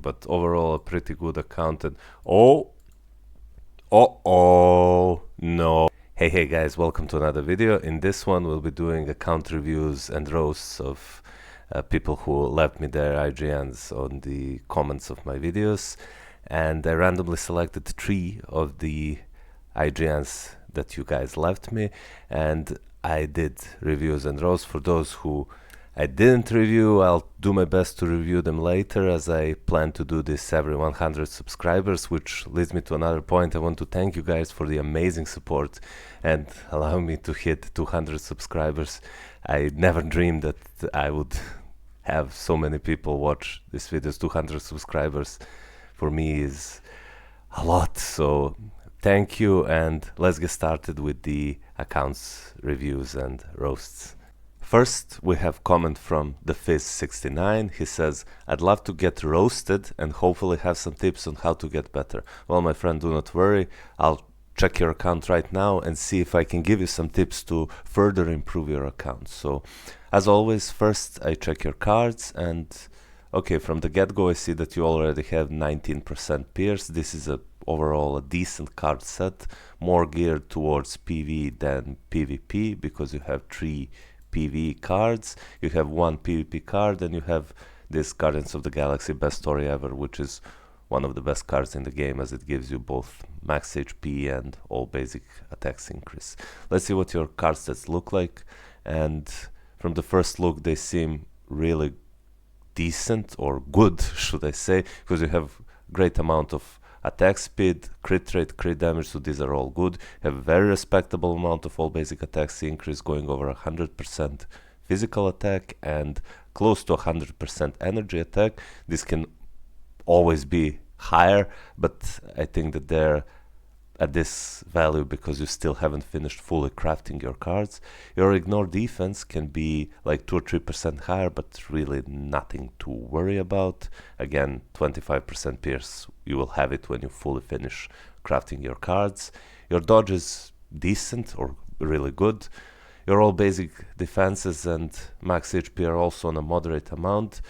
but overall a pretty good account. And no. Hey guys, welcome to another video. In this one we'll be doing account reviews and roasts of people who left me their IGNs on the comments of my videos, and I randomly selected 3 of the IGNs that you guys left me, and I did reviews and roasts. For those who I didn't review, I'll do my best to review them later, as I plan to do this every 100 subscribers, which leads me to another point. I want to thank you guys for the amazing support and allow me to hit 200 subscribers. I never dreamed that I would have so many people watch this videos. 200 subscribers for me is a lot, so thank you, and let's get started with the accounts reviews and roasts. First, we have comment from the Fizz69. He says, "I'd love to get roasted and hopefully have some tips on how to get better." Well, my friend, do not worry. I'll check your account right now and see if I can give you some tips to further improve your account. So, as always, first I check your cards, and okay, from the get-go I see that you already have 19% pierce. This is overall a decent card set, more geared towards PV than PvP, because you have 3 PV cards, you have 1 PvP card, and you have this Guardians of the Galaxy Best Story Ever, which is one of the best cards in the game, as it gives you both max HP and all basic attacks increase. Let's see what your card sets look like, and from the first look they seem really decent, or good should I say, because you have great amount of attack speed, crit rate, crit damage, so these are all good. You have a very respectable amount of all basic attacks increase, going over 100% physical attack and close to 100% energy attack. This can always be higher, but I think that they're at this value because you still haven't finished fully crafting your cards. Your ignore defense can be like 2 or 3% higher, but really nothing to worry about. Again, 25% pierce, you will have it when you fully finish crafting your cards. Your dodge is decent or really good. Your all basic defenses and max HP are also on a moderate amount.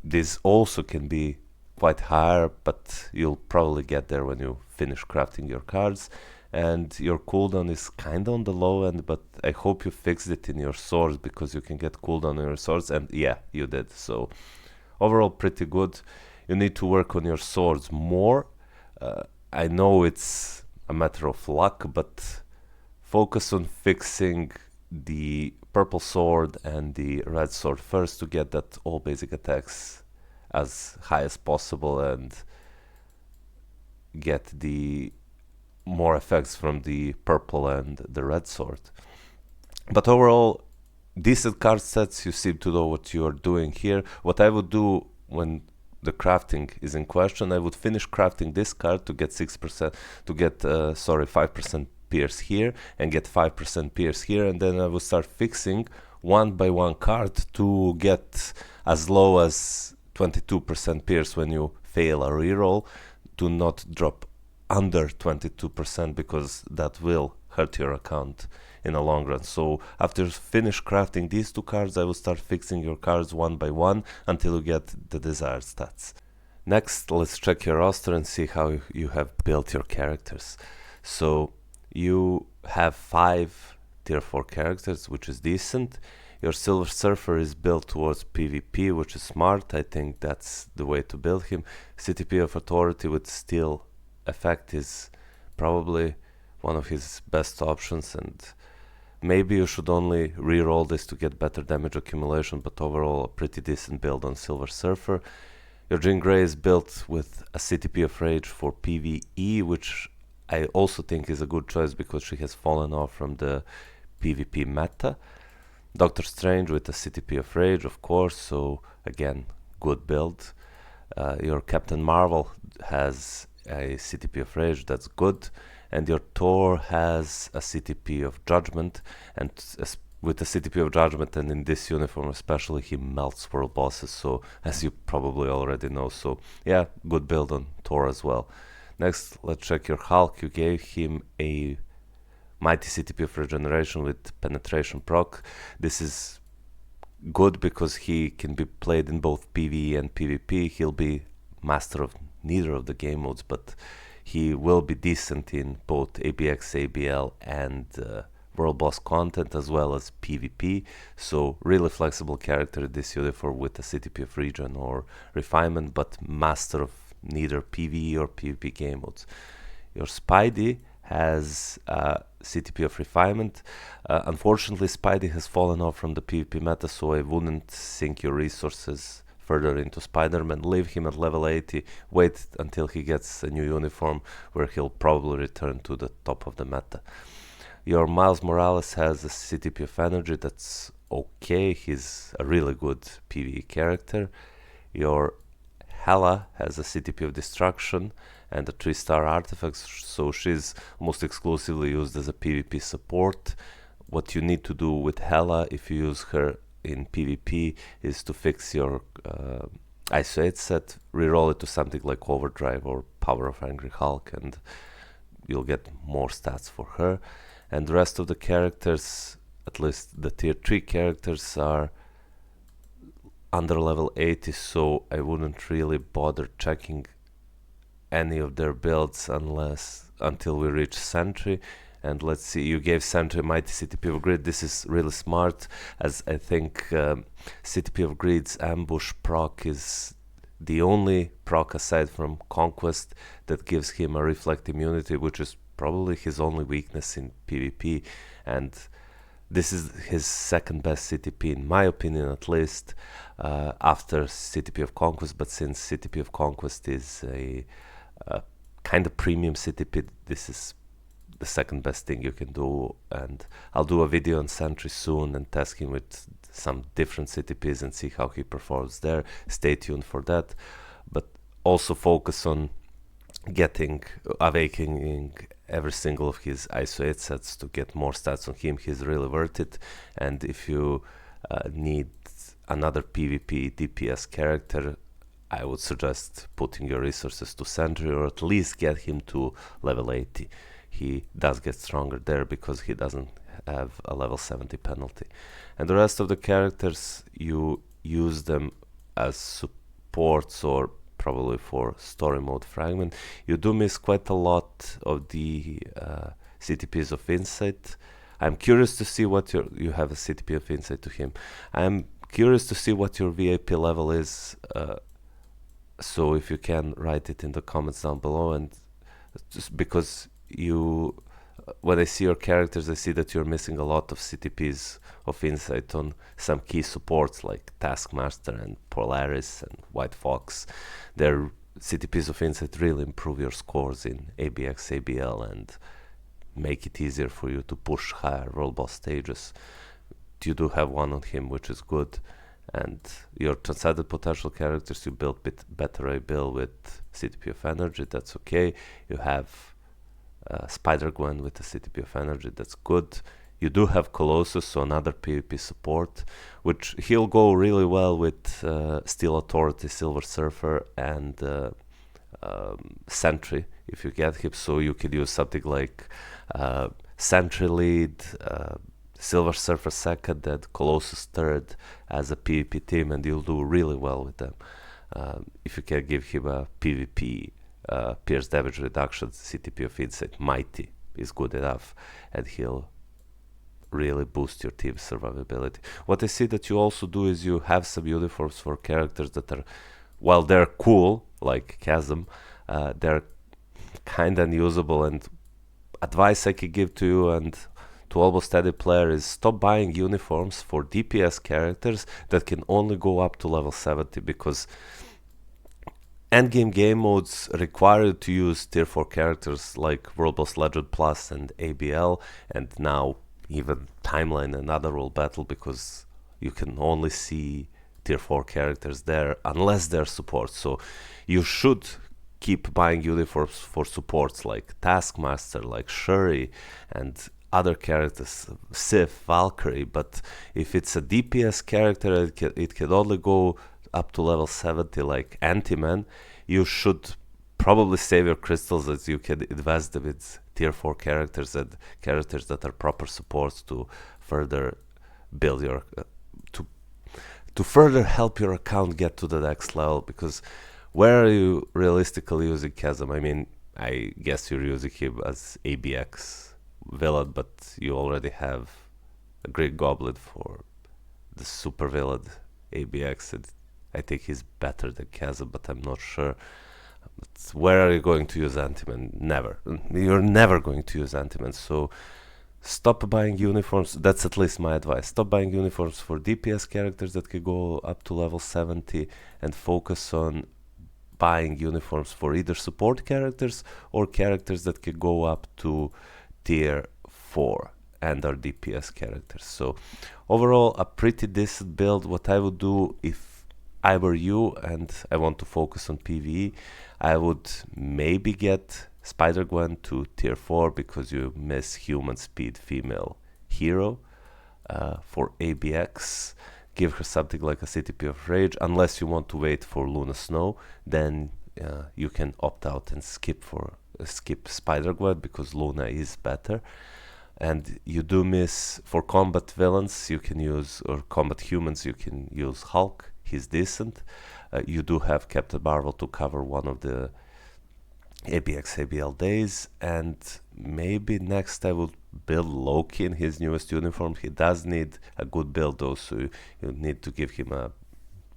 This also can be quite higher, but you'll probably get there when you finish crafting your cards. And your cooldown is kinda on the low end, but I hope you fixed it in your swords, because you can get cooldown on your swords, and yeah, you did. So overall pretty good. You need to work on your swords more. I know it's a matter of luck, but focus on fixing the purple sword and the red sword first to get that all basic attacks as high as possible and get the more effects from the purple and the red sword. But overall, decent card sets. You seem to know what you are doing here. What I would do when the crafting is in question, I would finish crafting this card to get 6%, to get 5% pierce here and get 5% pierce here, and then I would start fixing one by one card to get as low as 22% pierce when you fail a reroll, to not drop under 22%, because that will hurt your account in the long run. So after finish crafting these 2 cards, I will start fixing your cards one by one until you get the desired stats. Next, let's check your roster and see how you have built your characters. So you have 5 tier 4 characters, which is decent. Your Silver Surfer is built towards PvP, which is smart. I think that's the way to build him. CTP of Authority with Steel effect is probably one of his best options, and maybe you should only reroll this to get better damage accumulation, but overall a pretty decent build on Silver Surfer. Your Jean Grey is built with a CTP of Rage for PvE, which I also think is a good choice because she has fallen off from the PvP meta. Doctor Strange with a CTP of Rage, of course, so again, good build. Your Captain Marvel has a CTP of Rage, that's good. And your Thor has a CTP of Judgment, and with the CTP of Judgment, and in this uniform especially, he melts world bosses, so as you probably already know. So yeah, good build on Thor as well. Next, let's check your Hulk. You gave him a Mighty CTP of Regeneration with Penetration proc. This is good because he can be played in both PvE and PvP. He'll be master of neither of the game modes, but he will be decent in both ABX, ABL, and world boss content, as well as PvP. So really flexible character, this uniform, with a CTP of regen or refinement, but master of neither PvE or PvP game modes. Your Spidey has CTP of refinement. Unfortunately, Spidey has fallen off from the PvP meta, so I wouldn't sink your resources further into Spider-Man. Leave him at level 80, wait until he gets a new uniform, where he'll probably return to the top of the meta. Your Miles Morales has a CTP of energy, that's okay, he's a really good PvE character. Your Hela has a CTP of destruction and a 3-star artifact, so she's almost exclusively used as a PvP support. What you need to do with Hela, if you use her in PvP, is to fix your ISO 8 set, reroll it to something like Overdrive or Power of Angry Hulk, and you'll get more stats for her. And the rest of the characters, at least the tier 3 characters, are under level 80, so I wouldn't really bother checking any of their builds until we reach Sentry. And let's see, you gave Sentry Mighty CTP of Grid. This is really smart, as I think CTP of Grid's ambush proc is the only proc aside from Conquest that gives him a reflect immunity, which is probably his only weakness in PvP, and this is his second best CTP, in my opinion at least, after CTP of Conquest. But since CTP of Conquest is a kind of premium CTP, this is the second best thing you can do, and I'll do a video on Sentry soon and test him with some different CTPs and see how he performs there. Stay tuned for that, but also focus on awakening every single of his ISO 8 sets to get more stats on him. He's really worth it. And if you need another PvP DPS character, I would suggest putting your resources to Sentry, or at least get him to level 80. He does get stronger there because he doesn't have a level 70 penalty. And the rest of the characters, you use them as supports or probably for story mode fragment. You do miss quite a lot of the CTPs of Insight. I'm curious to see what you have a CTP of Insight to him. I'm curious to see what your VIP level is, so if you can write it in the comments down below. And just because when I see your characters, I see that you're missing a lot of CTPs of Insight on some key supports like Taskmaster and Polaris and White Fox. Their CTPs of Insight really improve your scores in ABX, ABL, and make it easier for you to push higher world boss stages. You do have one on him, which is good. And your Transcendent Potential characters, you build better a build with CTP of Energy, that's okay. You have Spider-Gwen with the CTP of Energy, that's good. You do have Colossus, so another PvP support, which he'll go really well with Steel Authority, Silver Surfer, and Sentry if you get him. So you could use something like Sentry lead, Silver Surfer second, and Colossus third as a PvP team, and you'll do really well with them. If you can give him a PvP pierce damage reduction, CTP of Insight Mighty is good enough, and he'll really boost your team's survivability. What I see that you also do is you have some uniforms for characters that are, while they're cool, like Chasm, they're kind of unusable. And advice I could give to you and to almost any player is stop buying uniforms for DPS characters that can only go up to level 70, because endgame game modes require you to use tier 4 characters like World Boss Legend Plus and ABL, and now even Timeline and Other World Battle, because you can only see tier 4 characters there unless they're supports. So you should keep buying uniforms for supports like Taskmaster, like Shuri, and other characters, Sif, Valkyrie. But if it's a DPS character, it can only go up to level 70 like Anti-Man, you should probably save your crystals as you can invest them in tier 4 characters and characters that are proper supports to further build your to further help your account get to the next level. Because Where are you realistically using Chasm? I mean, I guess you're using him as ABX villain, but you already have a great goblet for the super villain ABX, and I think he's better than Chasm, but I'm not sure. But where are you going to use Antiman? Never. You're never going to use Antiman, so stop buying uniforms. That's at least my advice. Stop buying uniforms for DPS characters that can go up to level 70 and focus on buying uniforms for either support characters or characters that can go up to tier 4 and are DPS characters. So overall, a pretty decent build. What I would do if I were you and I want to focus on PvE, I would maybe get Spider-Gwen to tier 4 because you miss human speed female hero. For ABX, give her something like a CTP of Rage. Unless you want to wait for Luna Snow, then you can opt out and skip Spider-Gwen because Luna is better. And you do miss, for combat villains you can use, or combat humans you can use Hulk, he's decent. You do have Captain Marvel to cover one of the ABX ABL days, and maybe next I will build Loki in his newest uniform. He does need a good build though, so you need to give him a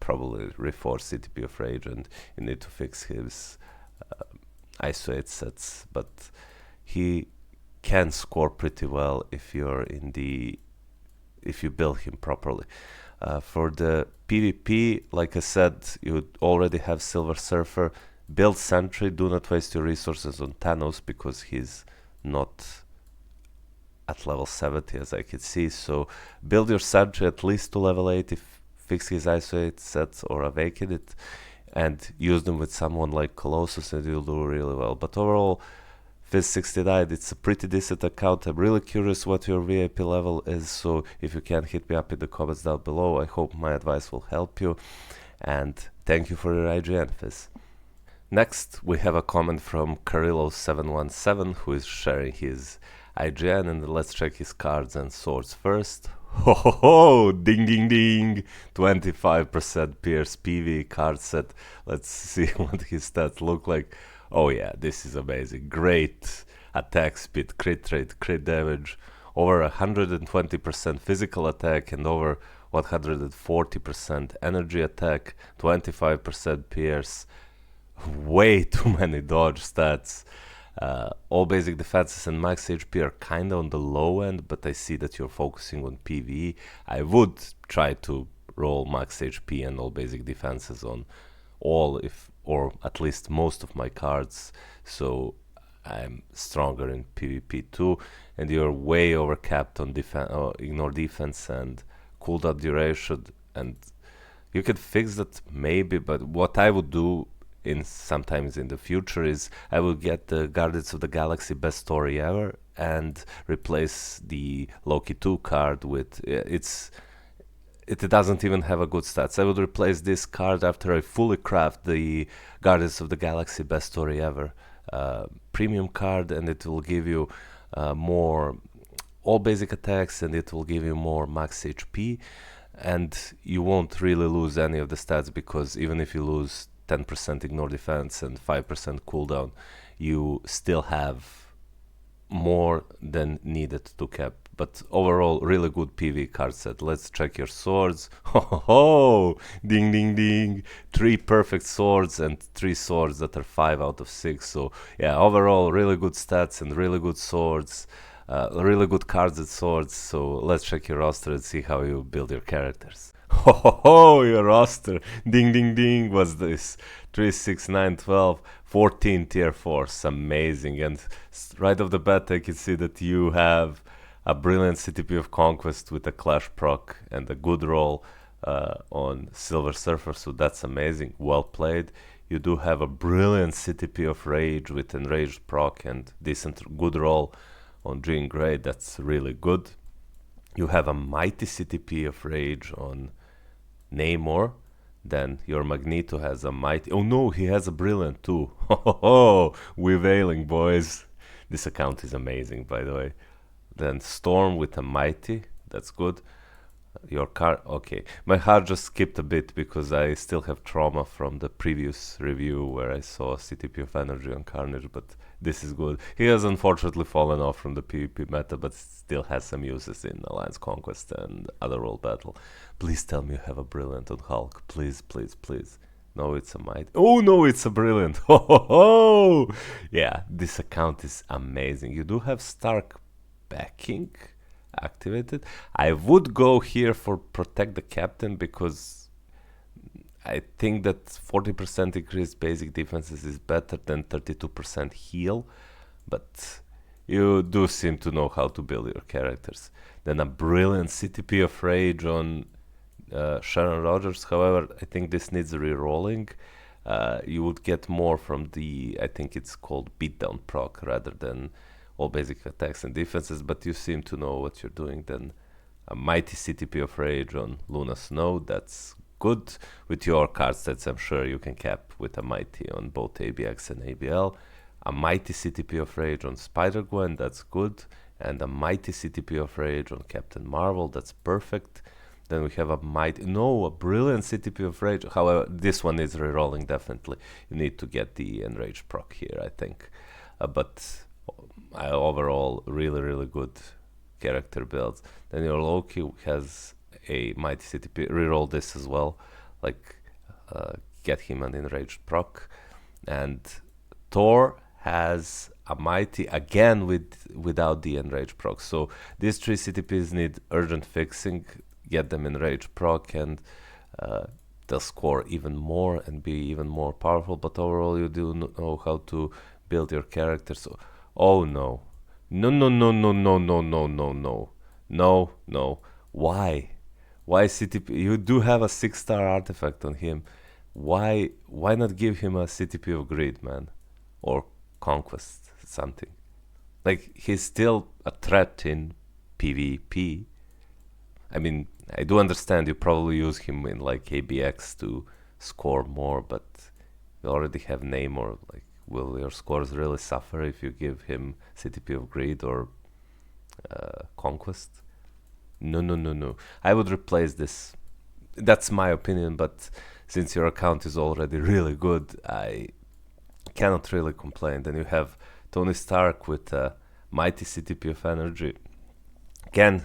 probably reinforced CTP of Rage, and you need to fix his ISO 8 sets, but he can score pretty well if you're if you build him properly. For the PvP, like I said, you already have Silver Surfer. Build Sentry, do not waste your resources on Thanos because he's not at level 70 as I can see, so build your Sentry at least to level 8 if fix his ISO 8 sets or awaken it, and use them with someone like Colossus and you'll do really well. But overall, Fizz69, it's a pretty decent account. I'm really curious what your VIP level is, so if you can, hit me up in the comments down below. I hope my advice will help you, and thank you for your IGN, Fizz. Next, we have a comment from Carillo717 who is sharing his IGN, and let's check his cards and swords first. Ho ho ho! Ding ding ding! 25% Pierce PV card set. Let's see what his stats look like. Oh yeah, this is amazing. Great attack speed, crit rate, crit damage, over 120% physical attack and over 140% energy attack, 25% pierce. Way too many dodge stats. All basic defenses and max HP are kinda on the low end, but I see that you're focusing on PvE. I would try to roll max HP and all basic defenses on all, or at least most of my cards, so I'm stronger in PvP too. And you're way overcapped on ignore defense and cooldown duration, and you can fix that maybe, but what I would do sometimes in the future is I will get the Guardians of the Galaxy best story ever and replace the Loki 2 card with it doesn't even have a good stats. I would replace this card after I fully craft the Guardians of the Galaxy best story ever premium card, and it will give you more all basic attacks, and it will give you more max HP, and you won't really lose any of the stats, because even if you lose 10% ignore defense and 5% cooldown, you still have more than needed to cap. But overall, really good PV card set. Let's check your swords. Ho ho ho! Ding ding ding! 3 perfect swords and 3 swords that are 5 out of 6. So yeah, overall, really good stats and really good swords. Really good cards and swords. So let's check your roster and see how you build your characters. Ho ho ho! Your roster! Ding ding ding! What's this? 3, 6, 9, 12, 14 tier 4s. Amazing. And right off the bat, I can see that you have a brilliant CTP of Conquest with a Clash proc and a good roll on Silver Surfer, so that's amazing. Well played. You do have a brilliant CTP of Rage with Enraged proc and decent good roll on Jean Grey. That's really good. You have a mighty CTP of Rage on Namor. Then your Magneto has a mighty... Oh no, he has a brilliant too. Ho ho ho! We're veiling, boys. This account is amazing, by the way. Then Storm with a mighty, that's good. Your car, okay. My heart just skipped a bit because I still have trauma from the previous review where I saw CTP of energy on Carnage, but this is good. He has unfortunately fallen off from the PvP meta, but still has some uses in Alliance Conquest and other world battle. Please tell me you have a brilliant on Hulk. Please, please, please. No, it's a might. Oh no, it's a brilliant. Ho ho ho! Yeah, this account is amazing. You do have Stark backing activated. I would go here for protect the captain because I think that 40% increased basic defenses is better than 32% heal, but you do seem to know how to build your characters. Then a brilliant CTP of Rage on Sharon Rogers. However, I think this needs re-rolling. You would get more from the, I think it's called beatdown proc rather than all basic attacks and defenses, but you seem to know what you're doing. Then a mighty CTP of Rage on Luna Snow, that's good. With your card sets, I'm sure you can cap with a mighty on both ABX and ABL. A mighty CTP of Rage on Spider-Gwen, that's good. And a mighty CTP of Rage on Captain Marvel, that's perfect. Then we have a brilliant CTP of Rage. However, this one is rerolling definitely. You need to get the Enrage proc here, I think. But overall, really, really good character builds. Then your Loki has a mighty CTP. Reroll this as well, like get him an Enraged proc. And Thor has a mighty again without the Enraged proc. So these three CTPs need urgent fixing. Get them Enraged proc and they'll score even more and be even more powerful. But overall, you do know how to build your characters. So, oh no. No, no, no, no, no, no, no, no, no. No, no. Why? Why CTP? You do have a 6-star artifact on him. Why not give him a CTP of Greed, man? Or Conquest, something. Like, he's still a threat in PvP. I mean, I do understand you probably use him in like ABX to score more, but you already have Namor. Like, will your scores really suffer if you give him CTP of Greed or Conquest? No, no, no, no. I would replace this. That's my opinion, but since your account is already really good, I cannot really complain. Then you have Tony Stark with mighty CTP of energy.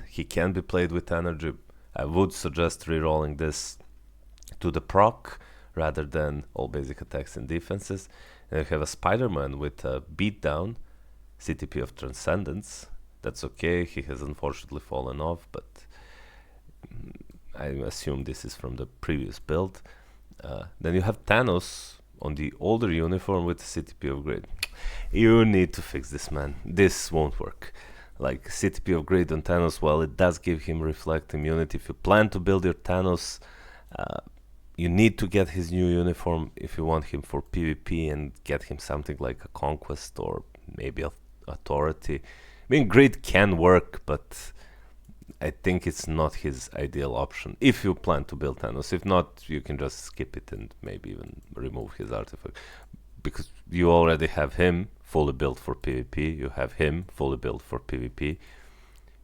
He can be played with energy. I would suggest rerolling this to the proc rather than all basic attacks and defenses. And you have a Spider-Man with a beatdown, CTP of Transcendence. That's okay, he has unfortunately fallen off, but I assume this is from the previous build. Then you have Thanos on the older uniform with the CTP of Greed. You need to fix this, man. This won't work. Like CTP of Greed on Thanos, well, it does give him reflect immunity. If you plan to build your Thanos, you need to get his new uniform if you want him for PvP and get him something like a Conquest or maybe Authority. I mean, Greed can work, but I think it's not his ideal option if you plan to build Thanos. If not, you can just skip it and maybe even remove his artifact, because you already have him fully built for PvP, you have him fully built for PvP,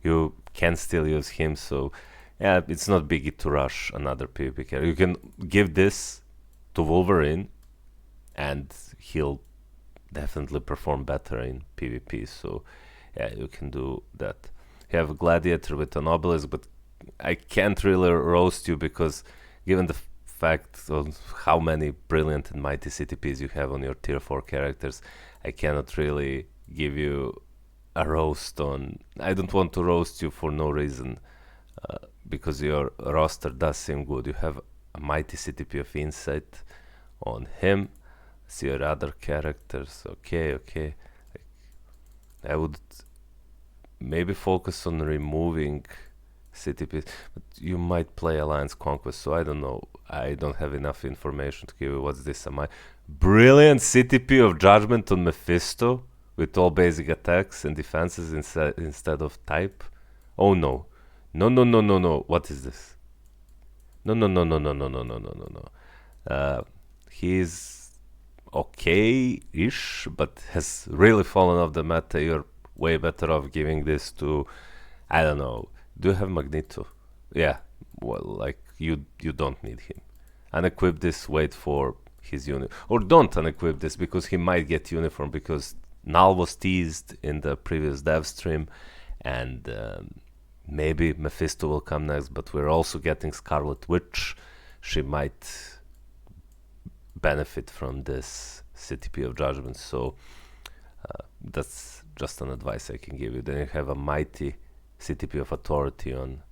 you can still use him, so yeah, it's not biggie to rush another PvP character. You can give this to Wolverine and he'll definitely perform better in PvP, so yeah, you can do that. You have a Gladiator with an Obelisk, but I can't really roast you because given the fact of how many brilliant and mighty CTPs you have on your tier 4 characters, I cannot really give you a roast on... I don't want to roast you for no reason, because your roster does seem good. You have a mighty CTP of Insight on him. See your other characters, okay. I would maybe focus on removing CTPs, but you might play Alliance Conquest, so I don't know. I don't have enough information to give you. What's this? Brilliant CTP of Judgment on Mephisto with all basic attacks and defenses instead of type. Oh no. No. What is this? No. He's okay-ish, but has really fallen off the meta. You're way better off giving this to, I don't know. Do you have Magneto? Yeah, well, like you don't need him. Unequip this, wait for his uniform, or don't unequip this because he might get uniform, because Null was teased in the previous dev stream, and maybe Mephisto will come next, but we're also getting Scarlet Witch. She might benefit from this CTP of Judgment, so that's just an advice I can give you. Then you have a mighty CTP of Authority on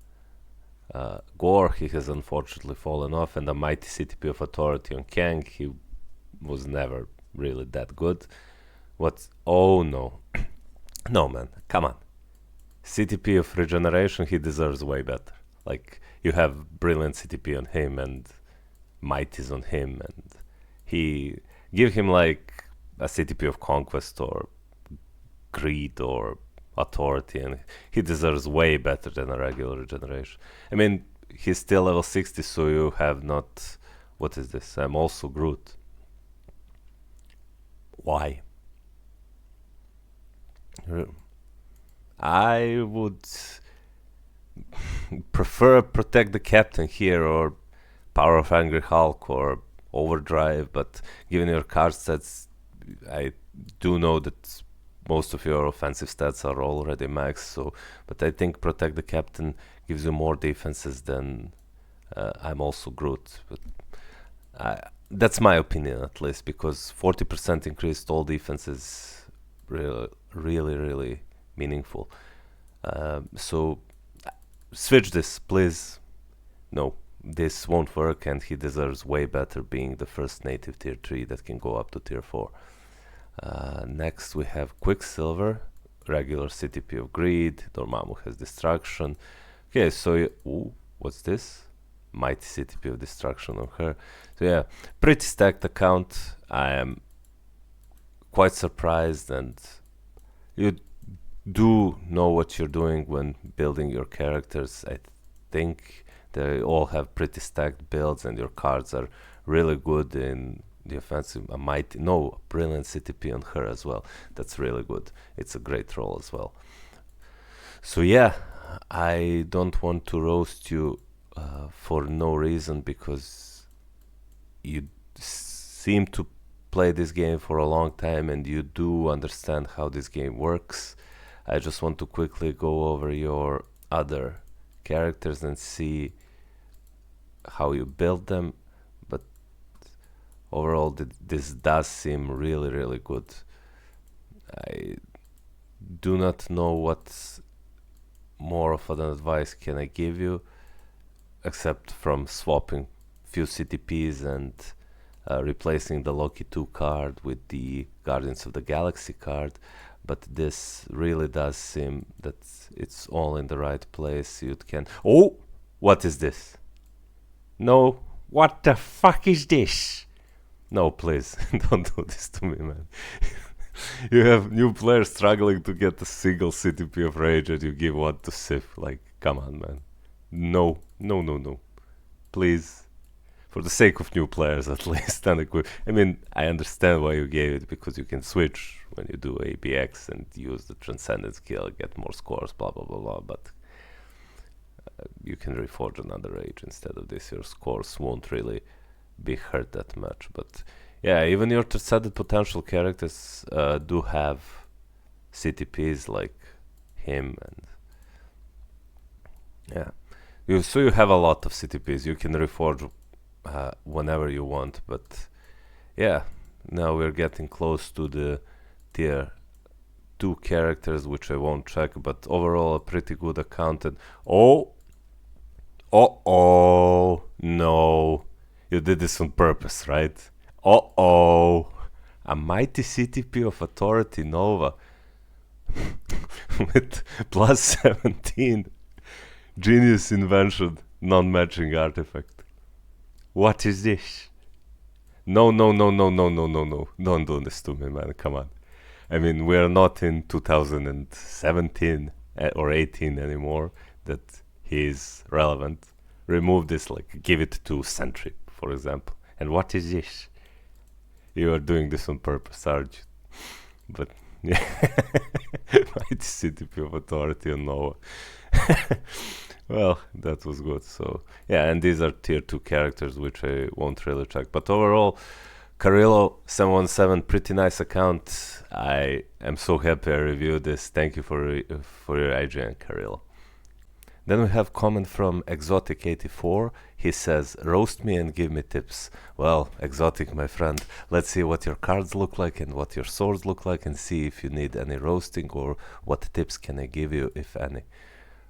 Gore. He has unfortunately fallen off, and a mighty CTP of Authority on Kang. He was never really that good. What's... oh no. No man, come on. CTP of Regeneration, he deserves way better. Like, you have brilliant CTP on him and mighties on him, and he... give him like a CTP of Conquest or Greed or Authority, and he deserves way better than a regular Regeneration. I mean, he's still level 60, so you have not... what is this? I'm also Groot. Why? I would prefer Protect the Captain here, or Power of Angry Hulk, or Overdrive, but given your card stats, I do know that most of your offensive stats are already max, so... but I think Protect the Captain gives you more defenses than I'm also Groot. But that's my opinion, at least, because 40% increased all defense is really meaningful. So switch this, please. No, this won't work, and he deserves way better, being the first native tier 3 that can go up to tier 4. Next we have Quicksilver, regular CTP of Greed. Dormammu has Destruction. Okay, so ooh, what's this? Mighty CTP of Destruction on her. So yeah, pretty stacked account. I am quite surprised, and you do know what you're doing when building your characters. I think they all have pretty stacked builds, and your cards are really good in the offensive. A mighty, no, brilliant CTP on her as well. That's really good. It's a great roll as well. So yeah, I don't want to roast you for no reason, because you seem to play this game for a long time and you do understand how this game works. I just want to quickly go over your other characters and see how you build them, but overall this does seem really good. I do not know what more of an advice can I give you, except from swapping few CTPs and replacing the Loki 2 card with the Guardians of the Galaxy card. But this really does seem that it's all in the right place. You can... oh! What is this? No, what the fuck is this? No, please, don't do this to me, man. You have new players struggling to get a single CTP of Rage and you give one to Sif. Like, come on, man. No. Please. For the sake of new players, at least. I mean, I understand why you gave it, because you can switch when you do ABX and use the Transcendent skill, get more scores, blah blah blah, but you can reforge another Rage instead of this. Your scores won't really be hurt that much. But yeah, even your Transcendent potential characters do have CTPs like him, and yeah. So you have a lot of CTPs. You can reforge whenever you want, but yeah, now we're getting close to the tier 2 characters, which I won't check, but overall a pretty good account. And oh, no, you did this on purpose, right? A mighty CTP of Authority Nova with plus 17. Genius invention, non-matching artifact. What is this? No. Don't do this to me, man. Come on. I mean, we're not in 2017 or 18 anymore that he is relevant. Remove this, like, give it to Sentry, for example. And what is this? You are doing this on purpose, aren't you? But, yeah. Mighty CTP of Authority on Nova. Well, that was good. So yeah, and these are tier 2 characters which I won't really check. But overall, Carillo 717, pretty nice account. I am so happy I reviewed this. Thank you for your IGN, Carillo. Then we have comment from Exotic84. He says, roast me and give me tips. Well, Exotic, my friend, let's see what your cards look like and what your swords look like and see if you need any roasting or what tips can I give you, if any.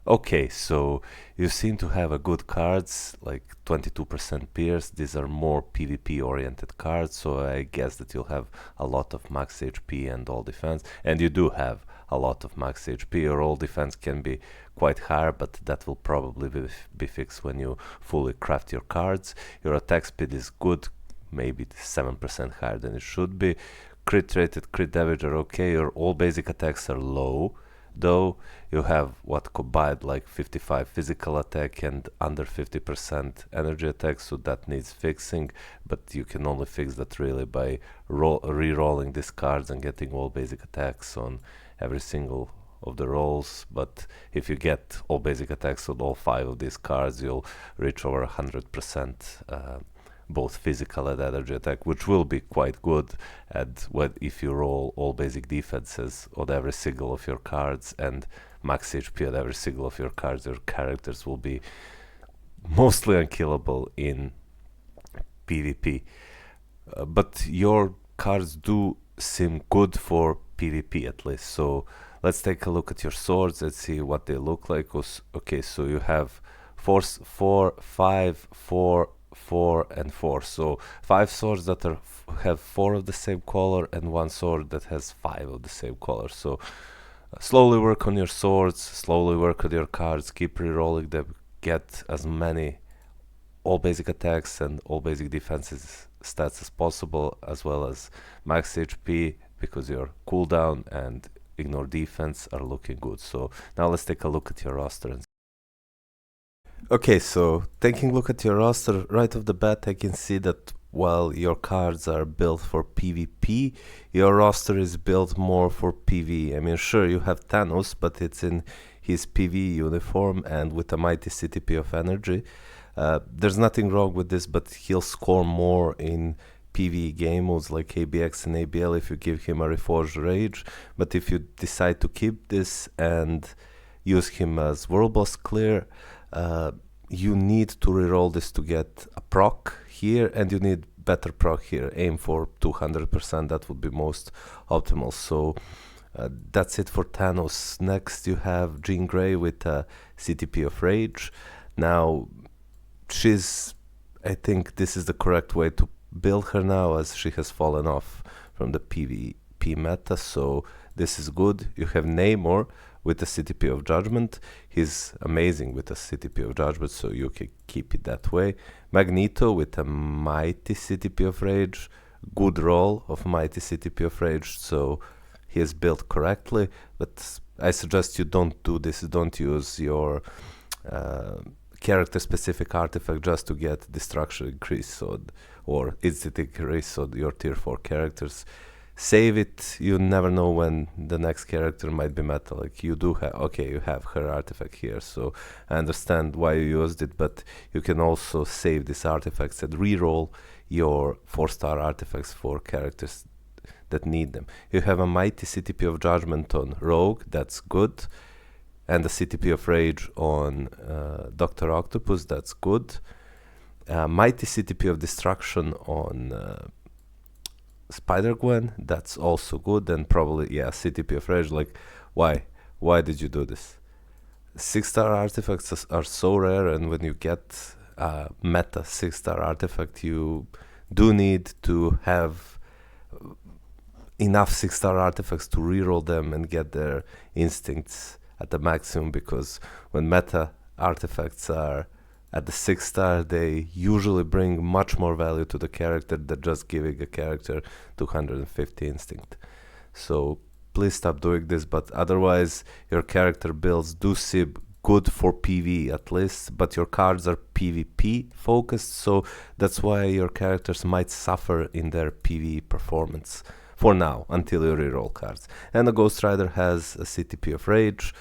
Okay, so you seem to have a good cards, like 22% pierce. These are more PvP oriented cards, so I guess that you'll have a lot of max HP and all defense. And you do have a lot of max HP. Your all defense can be quite high, but that will probably be fixed when you fully craft your cards. Your attack speed is good, maybe 7% higher than it should be. Crit rated, crit damage are okay. Your all basic attacks are low, though. You have what combined like 55 physical attack and under 50% energy attack, so that needs fixing, but you can only fix that really by re-rolling these cards and getting all basic attacks on every single of the rolls. But if you get all basic attacks on all 5 of these cards, you'll reach over 100% both physical and energy attack, which will be quite good. And if you roll all basic defenses on every single of your cards and max HP on every single of your cards, your characters will be mostly unkillable in PvP. But your cards do seem good for PvP at least. So let's take a look at your swords. Let's see what they look like. Okay, so you have 4, 5, 4, 4 and 4, so 5 swords that have 4 of the same color and 1 sword that has 5 of the same color. So slowly work on your swords, slowly work on your cards, keep re-rolling them, get as many all basic attacks and all basic defenses stats as possible, as well as max HP, because your cooldown and ignore defense are looking good. So now let's take a look at your roster. Okay, so taking a look at your roster, right off the bat I can see that while your cards are built for PvP, your roster is built more for PvE. I mean, sure, you have Thanos, but it's in his PvE uniform and with a mighty CTP of energy. There's nothing wrong with this, but he'll score more in PvE game modes like ABX and ABL if you give him a Reforged Rage. But if you decide to keep this and use him as World Boss Clear, you need to reroll this to get a proc here, and you need better proc here. Aim for 200%, that would be most optimal. So that's it for Thanos. Next you have Jean Grey with a CTP of Rage. Now I think this is the correct way to build her now, as she has fallen off from the PvP meta, so this is good. You have Namor with a CTP of Judgment. He's amazing with a CTP of Judgment, so you can keep it that way. Magneto with a mighty CTP of Rage, good roll of mighty CTP of Rage, so he is built correctly, but I suggest you don't do this. Don't use your character specific artifact just to get destruction increase or instant increase on your tier 4 characters. Save it. You never know when the next character might be meta. Like you have her artifact here, so I understand why you used it, but you can also save these artifacts and reroll your 4-star artifacts for characters that need them. You have a mighty CTP of Judgment on Rogue, that's good, and a CTP of Rage on Dr. Octopus, that's good. Mighty CTP of Destruction on Spider-Gwen, that's also good, and probably, yeah, CTP of Rage. Like, why did you do this? 6-star artifacts are so rare, and when you get a meta 6-star artifact, you do need to have enough 6-star artifacts to reroll them and get their instincts at the maximum, because when meta artifacts are at the 6-star, they usually bring much more value to the character than just giving a character 250 instinct. So please stop doing this, but otherwise your character builds do seem good for PvE at least, but your cards are PvP focused, so that's why your characters might suffer in their PvE performance for now, until you reroll cards. And the Ghost Rider has a CTP of Rage.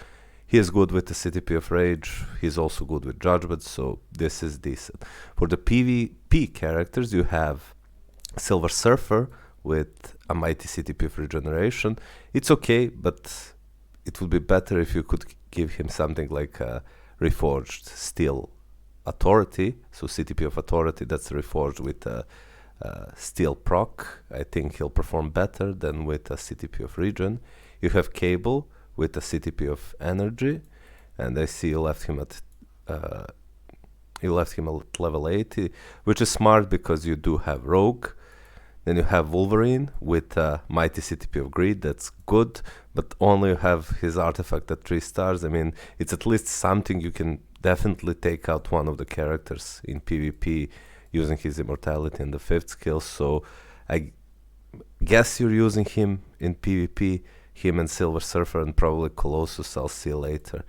He is good with the CTP of Rage, he's also good with Judgment, so this is decent. For the PvP characters, you have Silver Surfer with a mighty CTP of Regeneration. It's okay, but it would be better if you could give him something like a Reforged Steel Authority, so CTP of Authority that's reforged with a Steel proc. I think he'll perform better than with a CTP of Regen. You have Cable with a CTP of Energy, and I see you left him at level 80, which is smart because you do have Rogue. Then you have Wolverine with a mighty CTP of Greed. That's good, but only you have his artifact at 3 stars. I mean, it's at least something. You can definitely take out one of the characters in PvP using his immortality and the 5th skill. So I guess you're using him in PvP, him and Silver Surfer, and probably Colossus. I'll see later.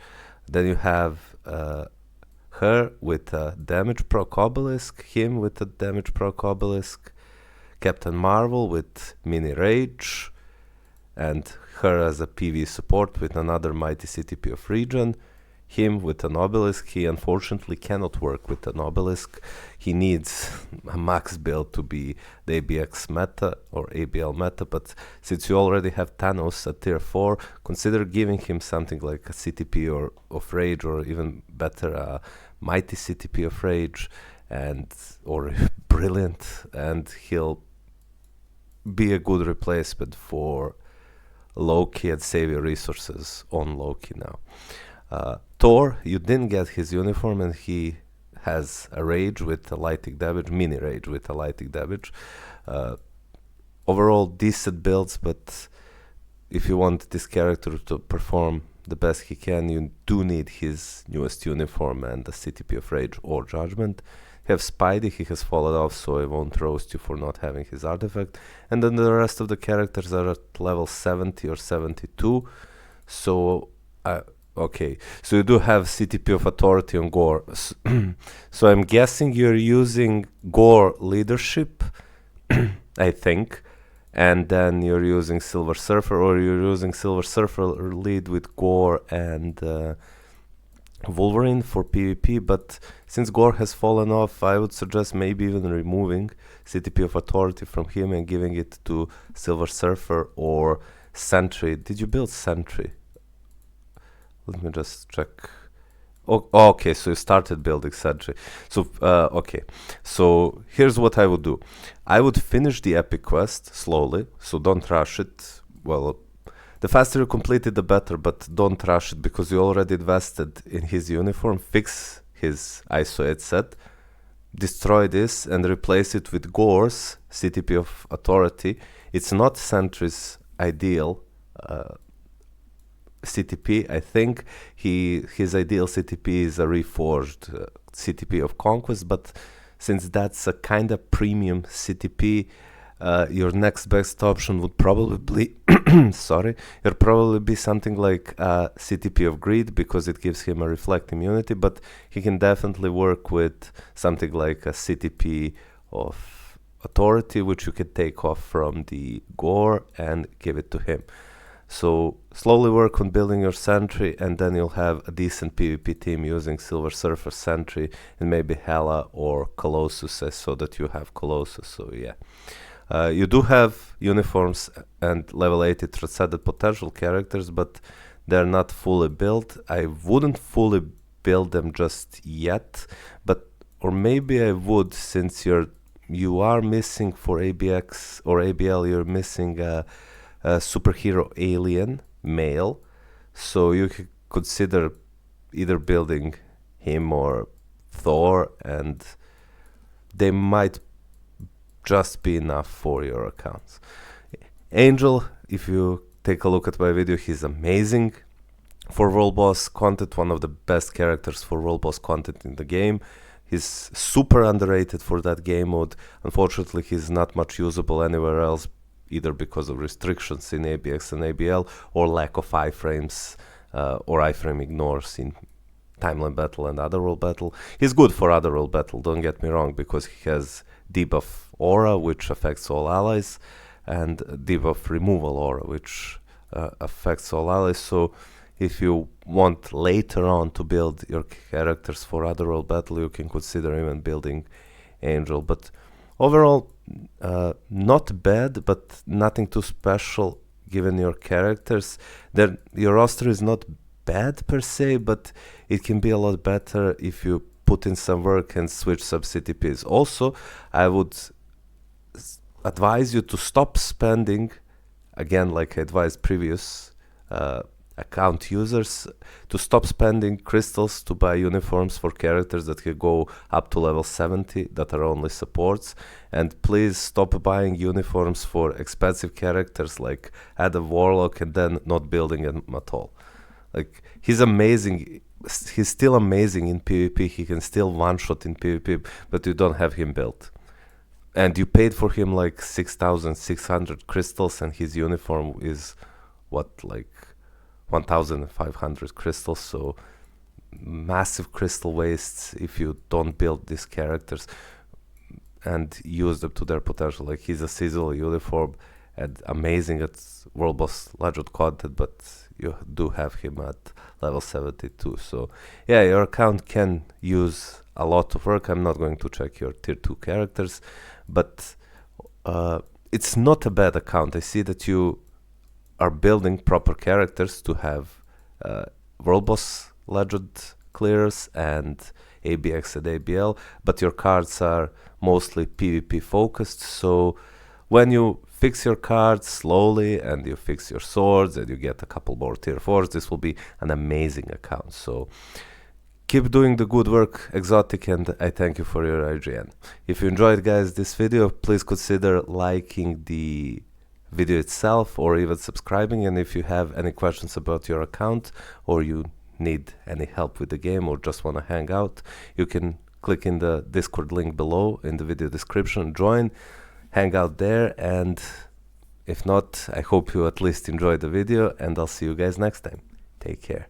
Then you have her with a damage proc obelisk, him with a damage proc obelisk, Captain Marvel with mini rage, and her as a PV support with another mighty CTP of Regen, him with an obelisk. He unfortunately cannot work with an obelisk. He needs a max build to be the ABX meta or ABL meta, but since you already have Thanos at tier 4, consider giving him something like a CTP or of Rage, or even better a mighty CTP of Rage, and or Brilliant, and he'll be a good replacement for Loki and save your resources on Loki now. Thor, you didn't get his uniform, and he has a rage with a lightning damage, mini rage with a lightning damage. Overall decent builds, but if you want this character to perform the best he can, you do need his newest uniform and the CTP of Rage or Judgment. You have Spidey, he has fallen off, so I won't roast you for not having his artifact. And then the rest of the characters are at level 70 or 72. So, okay, so you do have CTP of Authority on Gore. So I'm guessing you're using Gore Leadership, I think. And then you're using Silver Surfer, or you're using Silver Surfer lead with Gore and Wolverine for PvP, but since Gore has fallen off, I would suggest maybe even removing CTP of Authority from him and giving it to Silver Surfer or Sentry. Did you build Sentry? Let me just check. Oh, okay, so you started building Sentry. So, okay, so here's what I would do. I would finish the epic quest slowly, so don't rush it. Well, the faster you complete it, the better, but don't rush it because you already invested in his uniform. Fix his ISO 8 set, destroy this, and replace it with Gore's CTP of Authority. It's not Sentry's ideal CTP. I think his ideal CTP is a reforged CTP of Conquest, but since that's a kind of premium CTP, your next best option would probably be something like CTP of Greed, because it gives him a reflect immunity, but he can definitely work with something like a CTP of Authority, which you can take off from the Gore and give it to him. So slowly work on building your Sentry, and then you'll have a decent PvP team using Silver Surfer, Sentry, and maybe Hela or Colossus. I saw that you have Colossus, so yeah. You do have uniforms and level 80 transcended potential characters, but they're not fully built. I wouldn't fully build them just yet, or maybe I would, since you are missing for ABX or ABL, you're missing a superhero alien male, so you could consider either building him or Thor, and they might just be enough for your accounts. Angel, if you take a look at my video, he's amazing for world boss content, one of the best characters for world boss content in the game. He's super underrated for that game mode. Unfortunately, he's not much usable anywhere else, either because of restrictions in ABX and ABL or lack of iframes or iframe ignores in Timeline Battle and Otherworld Battle. He's good for Otherworld Battle, don't get me wrong, because he has debuff Aura, which affects all allies, and debuff removal Aura, which affects all allies. So if you want later on to build your characters for other world battle, you can consider even building Angel. But overall, not bad, but nothing too special given your characters. Your roster is not bad per se, but it can be a lot better if you put in some work and switch some CTPs. Also, I would advise you to stop spending, again, like I advised previous account users, to stop spending crystals to buy uniforms for characters that can go up to level 70 that are only supports, and please stop buying uniforms for expensive characters like add a warlock and then not building him at all. Like, he's amazing, he's still amazing in PvP, he can still one-shot in PvP, but you don't have him built. And you paid for him like 6,600 crystals, and his uniform is what, like 1,500 crystals, so massive crystal wastes if you don't build these characters and use them to their potential. Like, he's a seasonal uniform and amazing at World Boss Legend content, but you do have him at level 72. So yeah, your account can use a lot of work. I'm not going to check your tier 2 characters, but it's not a bad account. I see that you are building proper characters to have World Boss Legend clears and ABX and ABL, but your cards are mostly PvP focused. So when you fix your cards slowly and you fix your swords and you get a couple more tier 4s, this will be an amazing account. So keep doing the good work, Exotic, and I thank you for your IGN. If you enjoyed, guys, this video, please consider liking the video itself or even subscribing. And if you have any questions about your account, or you need any help with the game, or just want to hang out, you can click in the Discord link below in the video description, join, hang out there. And if not, I hope you at least enjoyed the video, and I'll see you guys next time. Take care.